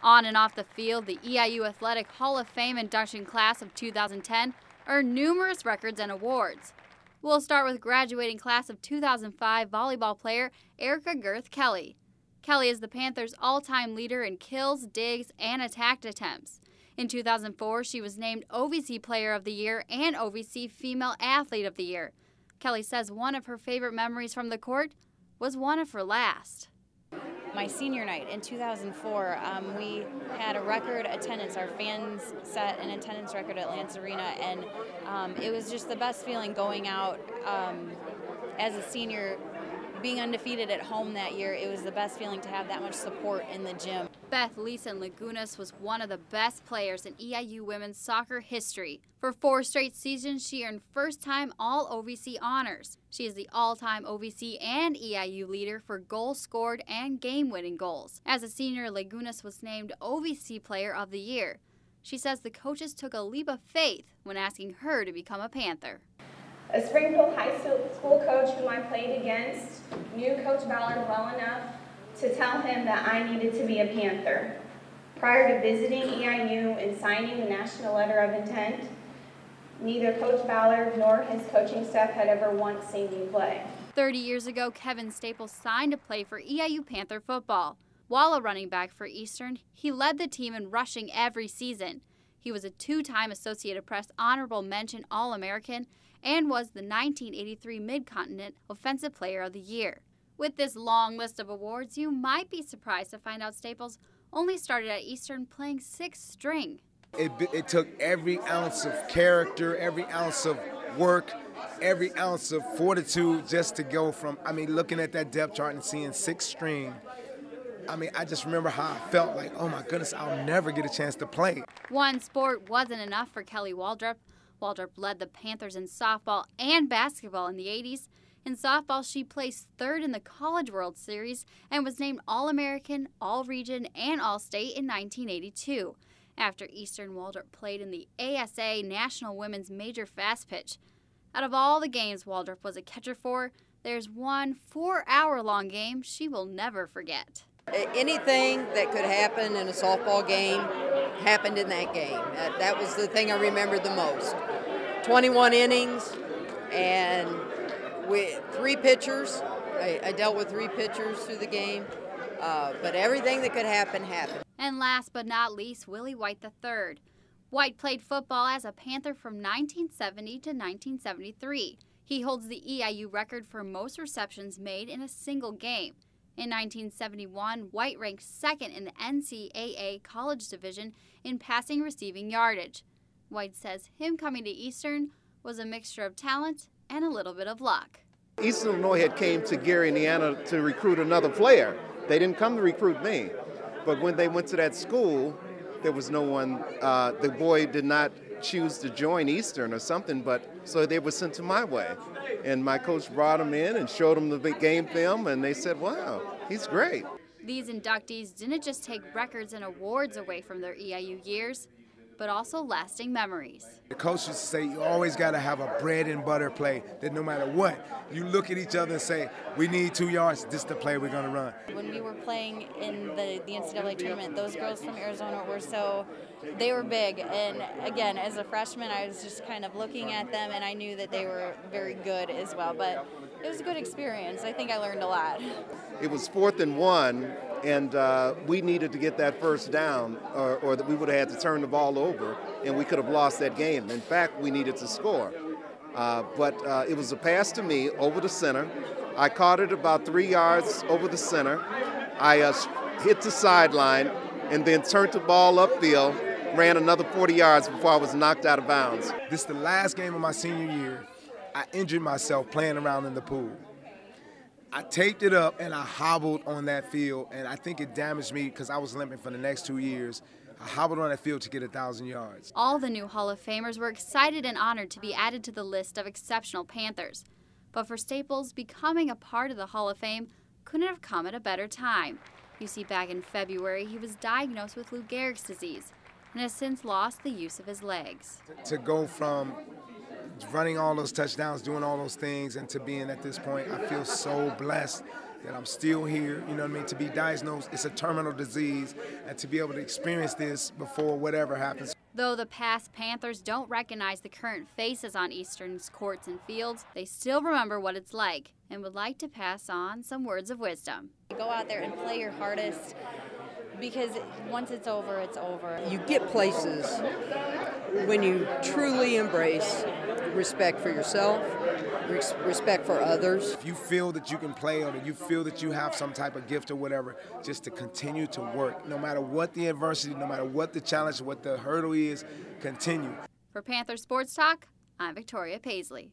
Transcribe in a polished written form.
On and off the field, the EIU Athletic Hall of Fame induction class of 2010 earned numerous records and awards. We'll start with graduating class of 2005 volleyball player Erica Girth Kelly. Kelly is the Panthers' all-time leader in kills, digs, and attack attempts. In 2004, she was named OVC Player of the Year and OVC Female Athlete of the Year. Kelly says one of her favorite memories from the court was one of her last. My senior night in 2004, we had a record attendance. Our fans set an attendance record at Lance Arena, and it was just the best feeling going out as a senior, being undefeated at home that year. It was the best feeling to have that much support in the gym. Beth Leeson Lagunas was one of the best players in EIU women's soccer history. For 4 straight seasons, she earned first-time All-OVC honors. She is the all-time OVC and EIU leader for goals scored and game-winning goals. As a senior, Lagunas was named OVC Player of the Year. She says the coaches took a leap of faith when asking her to become a Panther. A Springfield High School coach whom I played against knew Coach Ballard well enough to tell him that I needed to be a Panther. Prior to visiting EIU and signing the National Letter of Intent, neither Coach Ballard nor his coaching staff had ever once seen me play. 30 years ago, Kevin Staples signed to play for EIU Panther football. While a running back for Eastern, he led the team in rushing every season. He was a 2-time Associated Press Honorable Mention All-American and was the 1983 Mid-Continent Offensive Player of the Year. With this long list of awards, you might be surprised to find out Staples only started at Eastern playing 6th string. It took every ounce of character, every ounce of work, every ounce of fortitude just to go from, looking at that depth chart and seeing 6th string. I just remember how I felt like, oh my goodness, I'll never get a chance to play. One sport wasn't enough for Kelly Waldrop. Waldrop led the Panthers in softball and basketball in the 80s. In softball, she placed 3rd in the College World Series and was named All-American, All-Region, and All-State in 1982. After Eastern, Waldrop played in the ASA National Women's Major Fast Pitch. Out of all the games Waldrop was a catcher for, there's one 4-hour-long game she will never forget. Anything that could happen in a softball game happened in that game. That was the thing I remembered the most. 21 innings and with 3 pitchers. I dealt with 3 pitchers through the game, but everything that could happen happened. And last but not least, Willie White III. White played football as a Panther from 1970 to 1973. He holds the EIU record for most receptions made in a single game. In 1971, White ranked 2nd in the NCAA College Division in passing receiving yardage. White says him coming to Eastern was a mixture of talent and a little bit of luck. Eastern Illinois had came to Gary, Indiana to recruit another player. They didn't come to recruit me. But when they went to that school, there was no one, the boy did not choose to join Eastern or something, but so they were sent to my way. And my coach brought him in and showed them the big game film, and they said, wow, he's great. These inductees didn't just take records and awards away from their EIU years, but also lasting memories. The coach used to say you always got to have a bread and butter play, that no matter what, you look at each other and say, we need 2 yards, this is the play we're going to run. When we were playing in the NCAA tournament, those girls from Arizona they were big. And again, as a freshman, I was just kind of looking at them, and I knew that they were very good as well. But it was a good experience. I think I learned a lot. It was 4th and 1, and we needed to get that first down, or that we would have had to turn the ball over, and we could have lost that game. In fact, we needed to score. But it was a pass to me over the center. I caught it about 3 yards over the center. I hit the sideline and then turned the ball upfield, ran another 40 yards before I was knocked out of bounds. This is the last game of my senior year. I injured myself playing around in the pool. I taped it up and I hobbled on that field, and I think it damaged me because I was limping for the next 2 years. I hobbled on that field to get 1,000 yards. All the new Hall of Famers were excited and honored to be added to the list of exceptional Panthers. But for Staples, becoming a part of the Hall of Fame couldn't have come at a better time. You see, back in February, he was diagnosed with Lou Gehrig's disease and has since lost the use of his legs. To go from running all those touchdowns, doing all those things, and to being at this point, I feel so blessed that I'm still here, you know what I mean? To be diagnosed, it's a terminal disease, and to be able to experience this before whatever happens. Though the past Panthers don't recognize the current faces on Eastern's courts and fields, they still remember what it's like and would like to pass on some words of wisdom. Go out there and play your hardest, because once it's over, it's over. You get places when you truly embrace respect for yourself, respect for others. If you feel that you can play or that you feel that you have some type of gift or whatever, just to continue to work. No matter what the adversity, no matter what the challenge, what the hurdle is, continue. For Panther Sports Talk, I'm Victoria Paisley.